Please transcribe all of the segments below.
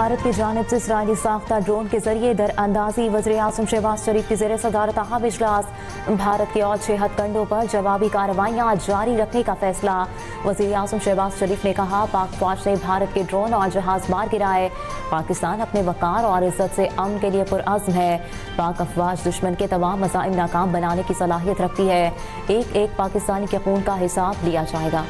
भारत की जानिब से इसराइली साख्ता ड्रोन के जरिए दरअंदाजी। वज़ीर-ए-आज़म शहबाज शरीफ की ज़ेर सदारत अहम इजलास। भारत के और 6 हथकंडों पर जवाबी कार्रवाइयाँ जारी रखने का फैसला। वज़ीर-ए-आज़म शहबाज शरीफ ने कहा, पाक फौज ने भारत के ड्रोन और जहाज मार गिराए। पाकिस्तान अपने वक़ार और इज्जत से अमन के लिए पुरअज़्म है। पाक अफवाज दुश्मन के तमाम मसाइल नाकाम बनाने की सलाहियत रखती है। एक एक पाकिस्तानी के खून का हिसाब लिया जाएगा।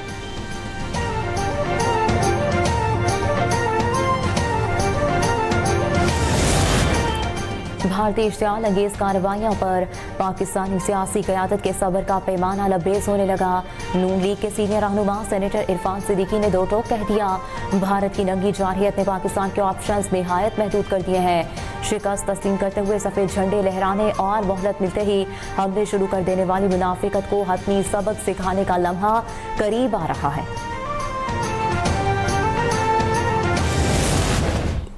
भारतीय इश्तियाल अंगेज कार्रवाइयों पर पाकिस्तानी सियासी क़यादत के सब्र का पैमाना लबरेज होने लगा। नून लीग के सीनियर रहनुमा सेनेटर इरफान सिद्दीकी ने दो टोक कह दिया, भारत की नंगी जारहियत ने पाकिस्तान के ऑप्शंस निहायत महदूद कर दिए हैं। शिकस्त तस्लीम करते हुए सफ़ेद झंडे लहराने और मोहलत मिलते ही हमले शुरू कर देने वाली मुनाफिकत को हतमी सबक सिखाने का लम्हा करीब आ रहा है।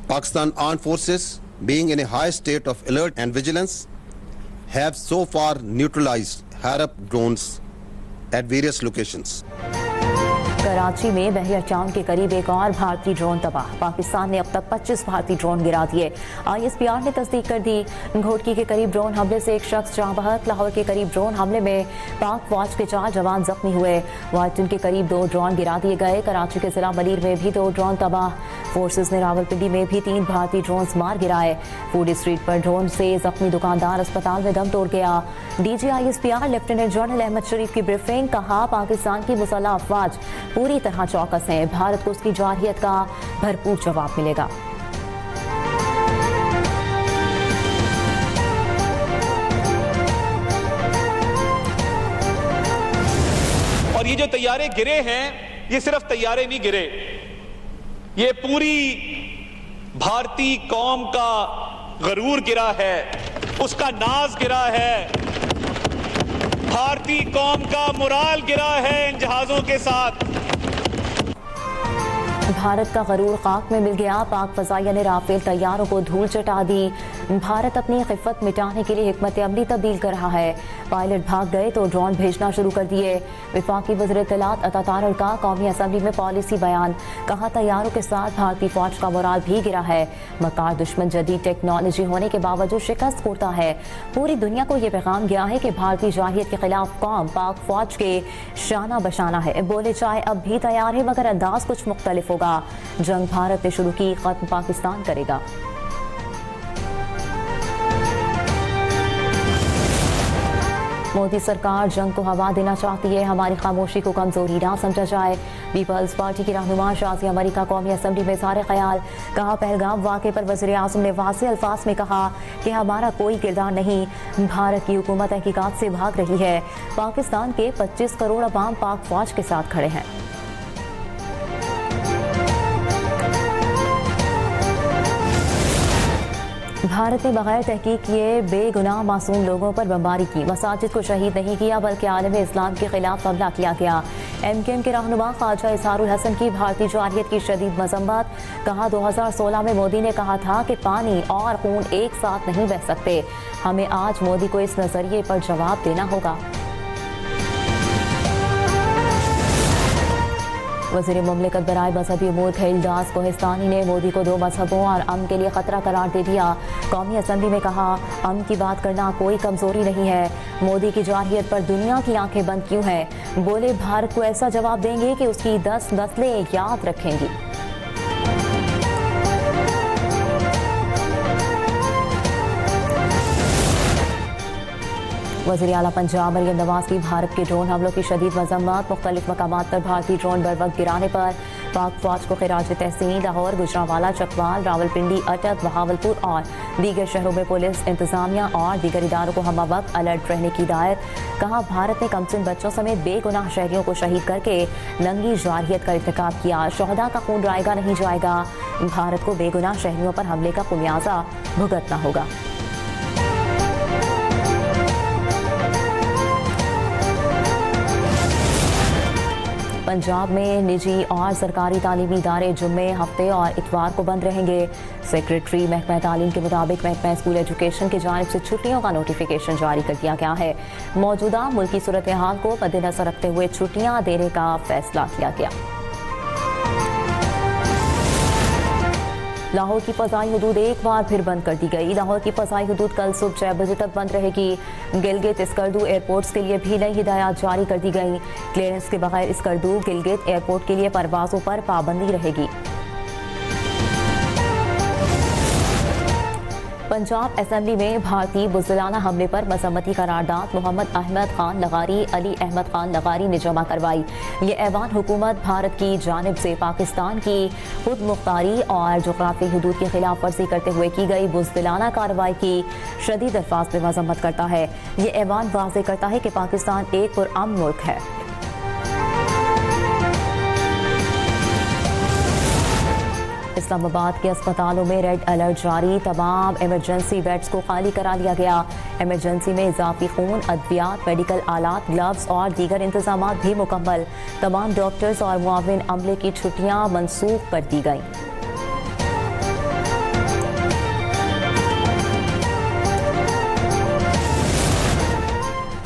Pakistan Armed Forces, being in a high state of alert and vigilance, have so far neutralized Harap drones at various locations. Karachi में बहरिया चांद के करीब एक और भारतीय ड्रोन तबाह। पाकिस्तान ने अब तक 25 भारतीय ड्रोन गिरा दिए। ISPR ने तस्दीक कर दी। घोटकी के करीब ड्रोन हमले से एक शख्स जाँ बहक। लाहौर के करीब ड्रोन हमले में पाक फौज के 4 जवान जख्मी हुए। वाल्टन के करीब 2 ड्रोन गिरा दिए गए। कराची के जिला मलीर में भी 2 ड्रोन तबाह। फोर्सेस ने रावलपिंडी में भी 3 भारतीय ड्रोन मार गिराए। फूड स्ट्रीट पर ड्रोन से जख्मी दुकानदार अस्पताल में दम तोड़ गया। DG ISPR lieutenant general Ahmed Sharif की ब्रीफिंग। कहा, पाकिस्तान की मुसल्लह अफवाज पूरी तरह चौकस हैं। भारत को उसकी जारहियत का भरपूर जवाब मिलेगा। और ये जो तैयारे गिरे हैं, ये सिर्फ तैयारे नहीं गिरे, ये पूरी भारतीय कौम का गरूर गिरा है, उसका नाज गिरा है, भारतीय कौम का मुराल गिरा है इन जहाजों के साथ। भारत का गरूर खाक में मिल गया। पाक फजाइया ने राफेल तैयारों को धूल चटा दी। भारत अपनी खिफत मिटाने के लिए हिकमत अमली तब्दील कर रहा है। पायलट भाग गए तो ड्रोन भेजना शुरू कर दिए। वफाकी वज़ीर इत्तलात अता तारड़ का कौमी असम्बली में पॉलिसी बयान। कहा, तैयारों के साथ भारतीय फौज का मोराल भी गिरा है। मकार दुश्मन जदीद टेक्नोलॉजी होने के बावजूद शिकस्त खोता है। पूरी दुनिया को यह पैगाम गया है कि भारतीय जारहियत के खिलाफ कौम पाक फौज के शाना बशाना है। बोले चाहे अब भी तैयार है, मगर अंदाज कुछ मुख्तलिफ होगा। जंग भारत ने शुरू की, खत्म पाकिस्तान करेगा। मोदी सरकार जंग को हवा देना चाहती है। हमारी खामोशी को कमजोरी ना समझा जाए। पीपल्स पार्टी की रहनुमा शाज़िया मलिका कौमी असम्बली में इज़हार ख्याल। कहा, पहलगाम वाक़े पर वज़ीर-ए-आज़म ने वाज़ेह अल्फाज में कहा कि हमारा कोई किरदार नहीं। भारत की हुकूमत तहकीकात से भाग रही है। पाकिस्तान के 25 करोड़ अवाम पाक फौज के साथ खड़े हैं। भारत ने बगैर तहकीक किए बेगुनाह मासूम लोगों पर बमबारी की। मसाजिद को शहीद नहीं किया, बल्कि आलम इस्लाम के खिलाफ हमला किया गया। MKM के रहनुमा ख्वाजा इजहारुल हसन की भारतीय जारहियत की शदीद मजम्मत। कहा, 2016 में मोदी ने कहा था कि पानी और खून एक साथ नहीं बह सकते। हमें आज मोदी को इस नजरिए पर जवाब देना होगा। वज़ीर मुमलिकत बराए मजहबी उमूर खैलदास कोहिस्तानी ने मोदी को 2 मजहबों और अमन के लिए खतरा करार दे दिया। कौमी असम्बली में कहा, अमन की बात करना कोई कमजोरी नहीं है। मोदी की जारहियत पर दुनिया की आंखें बंद क्यों हैं? बोले, भारत को ऐसा जवाब देंगे कि उसकी 10 नस्लें याद रखेंगी। वज़ीर आला पंजाब मरियम नवाज की भारत के ड्रोन हमलों की शदीद मजम्मत। मुख्तलिफ मकामात पर भारतीय ड्रोन बर वक्त गिराने पर पाक फौज को खिराज तहसीन। लाहौर, गुजरांवाला, चकवाल, रावलपिंडी, अटक, बहावलपुर और दीगर शहरों में पुलिस इंतजामिया और दीगर इदारों को हम वक्त अलर्ट रहने की हिदायत। कहा, भारत ने कमसिन बच्चों समेत बेगुनाह शहरियों को शहीद करके नंगी जारहियत का इर्तिकाब किया। शोहदा का खून रायगा नहीं जाएगा। भारत को बेगुनाह शहरियों पर हमले का खुमियाजा भुगतना होगा। पंजाब में निजी और सरकारी तालीमी इदारे जुम्मे, हफ्ते और इतवार को बंद रहेंगे। सेक्रेटरी महकमा तालीम के मुताबिक महकमा स्कूल एजुकेशन की जानिब से छुट्टियों का नोटिफिकेशन जारी कर दिया गया है। मौजूदा मुल्की सूरत हाल को मद्देनजर रखते हुए छुट्टियां देने का फैसला किया गया। लाहौर की फ़ज़ाई हदूद एक बार फिर बंद कर दी गई। लाहौर की फ़ज़ाई हदूद कल सुबह 6 बजे तक बंद रहेगी। गिलगित स्कर्दू एयरपोर्ट्स के लिए भी नई हिदायत जारी कर दी गई। क्लियरेंस के बगैर स्कर्दू गिलगित एयरपोर्ट के लिए परवाज़ों पर पाबंदी रहेगी। पंजाब असेंबली में भारतीय बुज़दिलाना हमले पर मज़म्मती करारदाद मोहम्मद अहमद खान लगारी, अली अहमद खान लगारी ने जमा करवाई। ये ऐवान हुकूमत भारत की जानिब से पाकिस्तान की खुद मुख्तारी और जोग्राफी हदूद की खिलाफ वर्जी करते हुए की गई बुज़दिलाना कार्रवाई की शदीद अल्फाज में मज़म्मत करता है। ये ऐवान वाज़ेह करता है कि पाकिस्तान एक पुरअमन मुल्क है। इस्लामाबाद के अस्पतालों में रेड अलर्ट जारी। तमाम इमरजेंसी बेड्स को खाली करा लिया गया। इमरजेंसी में इजाफी खून, अद्वियात, मेडिकल आलात, ग्लव्स और दीगर इंतजाम भी मुकम्मल। तमाम डॉक्टर्स और मुआविन अमले की छुट्टियां मनसूख कर दी गईं।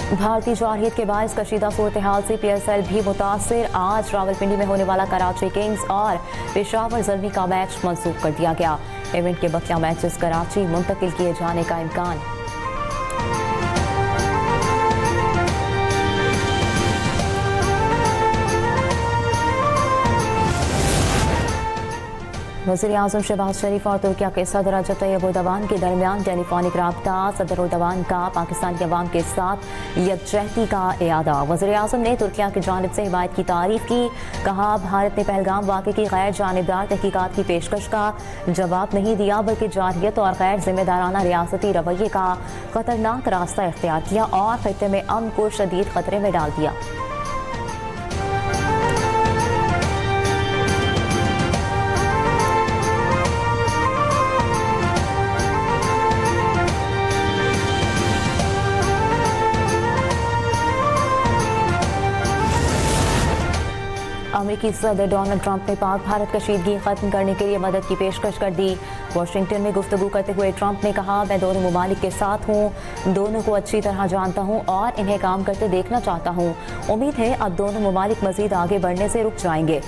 भारतीय जारहियत के बायस कशीदा सूरत हाल से PSL भी मुतासिर। आज रावलपिंडी में होने वाला कराची किंग्स और पेशावर ज़ल्मी का मैच मनसूख कर दिया गया। इवेंट के बकिया मैचेस कराची मुंतकिल किए जाने का इम्कान। वज़ीर-ए-आज़म शहबाज शरीफ और तुर्किया के सदर रजब तैयब एर्दोगान के दरमियान टेलीफोनिक राब्ता। सदर एर्दोगान का पाकिस्तान के अवाम के साथ यकजहती का इयादा। वज़ीर-ए-आज़म ने तुर्किया की जानिब से हिमायत की तारीफ की। कहा, भारत ने पहलगाम वाक़े की गैर जानिबदार तहकीकात की पेशकश का जवाब नहीं दिया, बल्कि जारहियत और गैर जिम्मेदाराना रियासती रवैये का खतरनाक रास्ता इख्तियार किया और खित्ते में अमन को शदीद खतरे में डाल दिया। अमेरिकी सदर डोनाल्ड ट्रंप ने पाक भारत कशीदगी खत्म करने के लिए मदद की पेशकश कर दी। वाशिंगटन में गुफ्तगू करते हुए ट्रंप ने कहा, मैं दोनों मुमालिक के साथ हूँ, दोनों को अच्छी तरह जानता हूँ और इन्हें काम करते देखना चाहता हूँ। उम्मीद है अब दोनों मुमालिक मजीद आगे बढ़ने से रुक जाएंगे।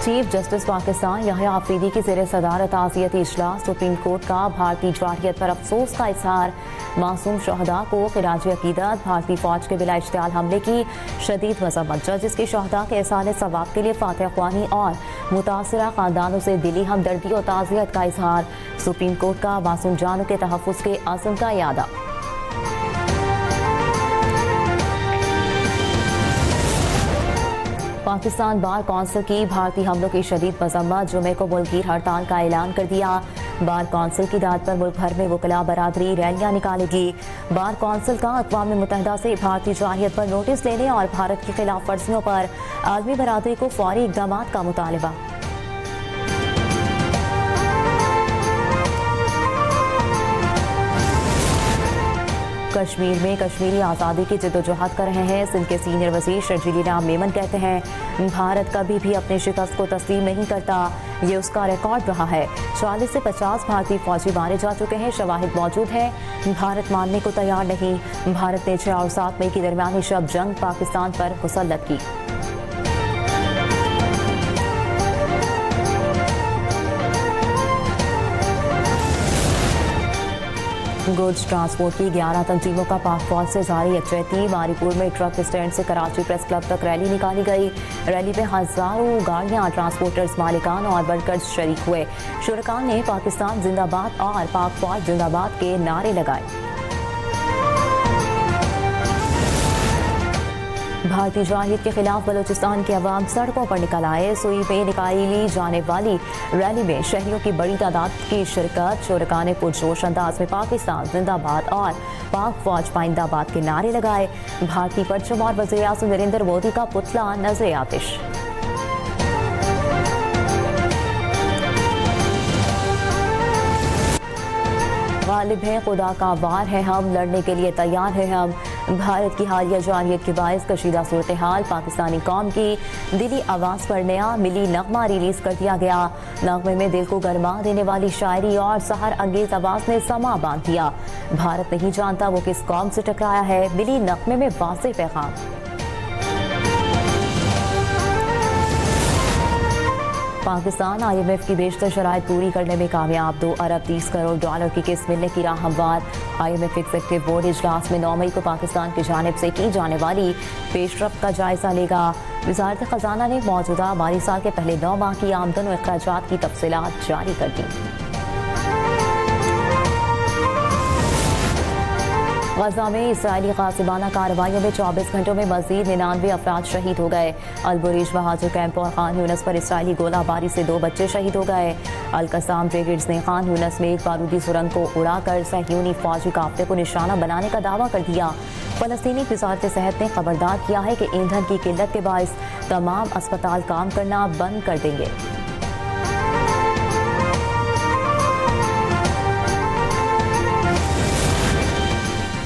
चीफ जस्टिस पाकिस्तान याह्या आफरीदी की ज़ेर सदारत ताज़ियती इजलास। सुप्रीम कोर्ट का भारतीय जारहियत पर अफसोस का इजहार। मासूम शहदा को खिराज अकीदत। भारतीय फौज के बिला इश्तियाल हमले की शदीद मज़म्मत। जजिस के शहदा के एहसाने सवाब के लिए फातिह ख्वानी और मुतासिरा खानदानों से दिली हमदर्दी और ताज़ियत का इजहार। सुप्रीम कोर्ट का मासूम जानों के तहफ़्फ़ुज़ के अज़्म का इयादा। पाकिस्तान बार कौंसिल की भारतीय हमलों की शदीद मज़म्मत। जुमे को मुल्की हड़ताल का ऐलान कर दिया। बार कौंसिल की दाद पर मुल्क भर में वकला बरादरी रैलियां निकालेगी। बार कौंसिल का अक़वाम मुत्तहिदा से भारतीय जारहियत पर नोटिस लेने और भारत की खिलाफ वर्जियों पर आलमी बरादरी को फौरी इक़दाम का मुतालबा। कश्मीर में कश्मीरी आज़ादी की जद्दोजहद कर रहे हैं। सिंध के सीनियर वज़ीर शर्जीली राम मेमन कहते हैं, भारत कभी भी अपनी शिकस्त को तस्लीम नहीं करता, ये उसका रिकॉर्ड रहा है। 40 से 50 भारतीय फौजी मारे जा चुके हैं, शवाहिद मौजूद है। भारत मानने को तैयार नहीं। भारत ने 6 और 7 मई की दरमियानी शब जंग पाकिस्तान पर मुसल्लत की। गुड्स ट्रांसपोर्ट की 11 तंजीमों का पाक फौज से जारी यकजहती। मारीपुर में ट्रक स्टैंड से कराची प्रेस क्लब तक रैली निकाली गई। रैली में हजारों गाड़ियां, ट्रांसपोर्टर्स, मालिकान और वर्कर्स शरीक हुए। शुरका ने पाकिस्तान जिंदाबाद और पाक फौज जिंदाबाद के नारे लगाए। भारतीय जारहियत के खिलाफ बलूचिस्तान के अवाम सड़कों पर निकल आए। सुई में निकाली जाने वाली रैली में शहरियों की बड़ी तादाद की शिरकत। शुरका ने पुरजोश अंदाज में पाकिस्तान जिंदाबाद और पाक फौज पाइंदाबाद के नारे लगाए। भारतीय परचम और वज़ीर-ए-आज़म नरेंद्र मोदी का पुतला नजरे आतिश। गालिब है खुदा का वार है हम, लड़ने के लिए तैयार है हम। भारत की हालिया जारहियत के बायस कशीदा सूरत हाल। पाकिस्तानी कौम की दिली आवाज़ पर नया मिली नगमा रिलीज कर दिया गया। नगमे में दिल को गरमा देने वाली शायरी और सहर अंगेज आवाज़ ने समा बांध दिया। भारत नहीं जानता वो किस कौम से टकराया है, मिली नगमे में वाज़ेह पैगाम। पाकिस्तान IMF की बेशतर शराइत पूरी करने में कामयाब। 2 अरब 30 करोड़ डॉलर की किस्त मिलने की राह हमवार। IMF एग्जीक्यूटिव बोर्ड इजलास में 9 मई को पाकिस्तान की जानिब से की जाने वाली पेशरफ्त का जायजा लेगा। वजारत खजाना ने मौजूदा माली साल के पहले 9 माह की आमदन और अखराजात की तफसीलात जारी कर दी। गजा में इसराइली गासिबाना कार्रवाइयों में 24 घंटों में मजीद 99 अफराद शहीद हो गए। अल-बुरीज बहादुर कैंप और खान यूनस पर इसराइली गोलाबारी से 2 बच्चे शहीद हो गए। अल-कसाम ब्रिगेड्स ने खान यूनस में एक बारूदी सुरंग को उड़ाकर सहयूनी फौजी काफिले को निशाना बनाने का दावा कर दिया। फलस्तीनी वजारत सेहत ने खबरदार किया है कि ईंधन की किल्लत के बायस तमाम अस्पताल काम करना बंद कर देंगे।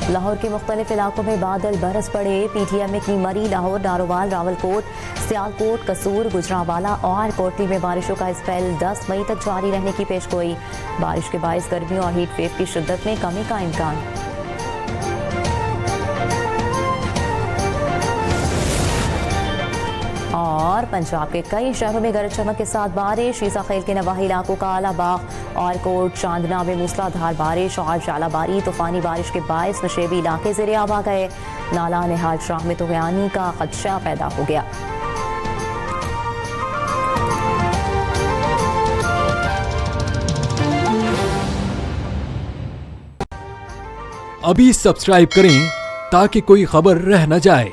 लाहौर के मुख्तलिफ इलाकों में बादल बरस पड़े। PTM में की मरी, लाहौर, नारोवाल, रावलकोट, सियालकोट, कसूर, गुजरांवाला और कोटली में बारिशों का स्पेल 10 मई तक जारी रहने की पेशगोई। बारिश के बायस गर्मी और हीट वेव की शिद्दत में कमी का इम्कान। और पंजाब के कई शहरों में गरज चमक के साथ बारिश। ईसा खेल के नवाही इलाकों का आलाबाग और कोट चांदना में मूसलाधार बारिश और जालाबारी। तूफानी बारिश के बायस नशेबी इलाके ज़ेरे आब आ गए। नाला निहाल शाह में तुग़यानी का खदशा पैदा हो गया। अभी सब्सक्राइब करें ताकि कोई खबर रह न जाए।